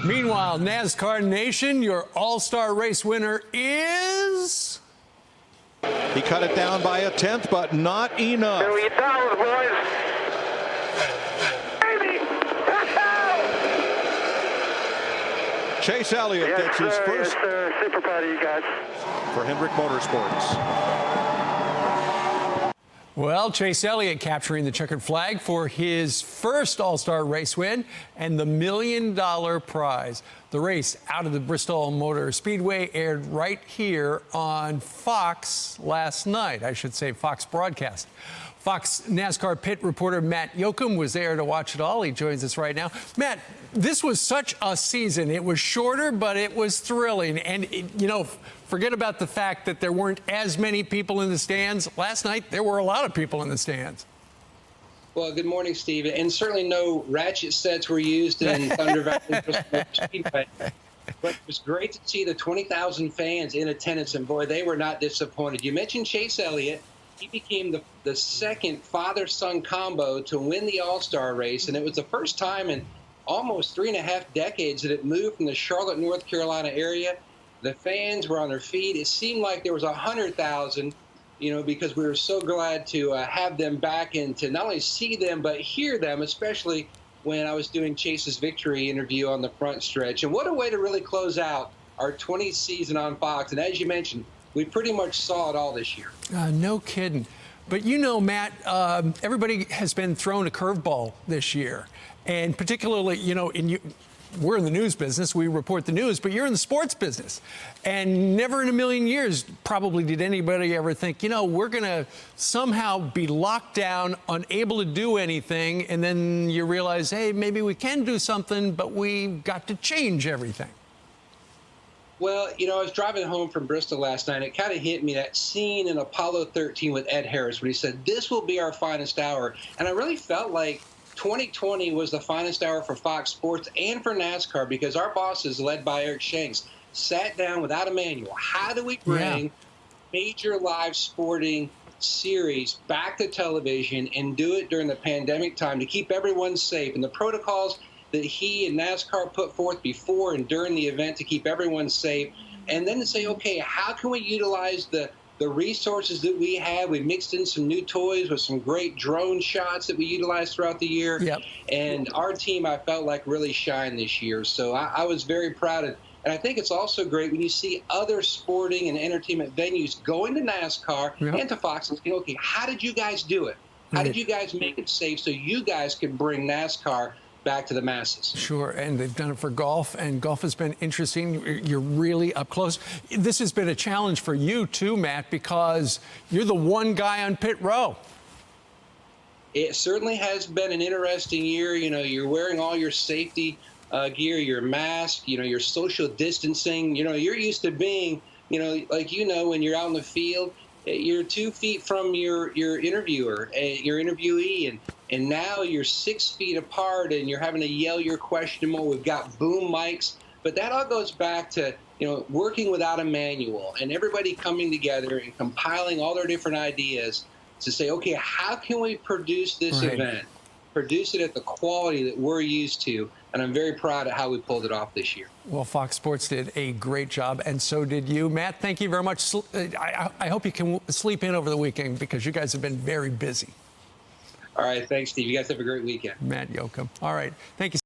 Meanwhile, NASCAR Nation, your All-Star Race winner is... He cut it down by a tenth, but not enough. $1 million, boys. Chase Elliott gets his first. Yes, sir. Super proud of you guys. For Hendrick Motorsports. Well, Chase Elliott capturing the checkered flag for his first All-Star Race win and the $1 million prize. The race out of the Bristol Motor Speedway aired right here on Fox last night. I should say Fox broadcast. Fox NASCAR pit reporter Matt Yoakum was there to watch it all. He joins us right now. Matt, this was such a season. It was shorter, but it was thrilling. And, forget about the fact that there weren't as many people in the stands. Last night, there were a lot of people in the stands. Well, good morning, Steve. And certainly no ratchet sets were used in Thunder Valley Bristol Motor Speedway. But it was great to see the 20,000 fans in attendance, and boy, they were not disappointed. You mentioned Chase Elliott. He became the second father-son combo to win the All-Star race, and it was the first time in almost 3.5 decades that it moved from the Charlotte, North Carolina area. The fans were on their feet. It seemed like there was 100,000, because we were so glad to have them back and to not only see them but hear them, especially when I was doing Chase's victory interview on the front stretch. And what a way to really close out our 20th season on Fox. And as you mentioned, we pretty much saw it all this year. No kidding. But Matt, everybody has been thrown a curveball this year. And particularly, we're in the news business, we report the news, but you're in the sports business. And never in a million years probably did anybody ever think, we're going to somehow be locked down, unable to do anything, and then you realize, hey, maybe we can do something, but we've got to change everything. Well, I was driving home from Bristol last night. It kind of hit me, that scene in Apollo 13 with Ed Harris when he said, this will be our finest hour. And I really felt like 2020 was the finest hour for Fox Sports and for NASCAR, because our bosses, led by Eric Shanks, sat down without a manual. How do we bring major live sporting series back to television and do it during the pandemic time to keep everyone safe? And the protocols that he and NASCAR put forth before and during the event to keep everyone safe, and then to say, okay, how can we utilize the resources that we have? We mixed in some new toys with some great drone shots that we utilized throughout the year. Yep. And our team, I felt like, really shined this year. So I was very proud of it. And I think it's also great when you see other sporting and entertainment venues going to NASCAR and to Fox and saying, okay, how did you guys do it? How did you guys make it safe so you guys could bring NASCAR back to the masses? Sure, and they've done it for golf, and golf has been interesting. You're really up close. This has been a challenge for you too, Matt, because you're the one guy on pit row. It certainly has been an interesting year. You're wearing all your safety gear, your mask, your social distancing. You're used to being, when you're out in the field, you're 2 feet from your interviewer, your interviewee, and now you're 6 feet apart and you're having to yell your question more. We've got boom mics, but that all goes back to, working without a manual and everybody coming together and compiling all their different ideas to say, okay, how can we produce this event, produce it at the quality that we're used to? And I'm very proud of how we pulled it off this year. Well, Fox Sports did a great job, and so did you. Matt, thank you very much. I hope you can sleep in over the weekend because you guys have been very busy. All right. Thanks, Steve. You guys have a great weekend. Matt Yoakum. All right. Thank you.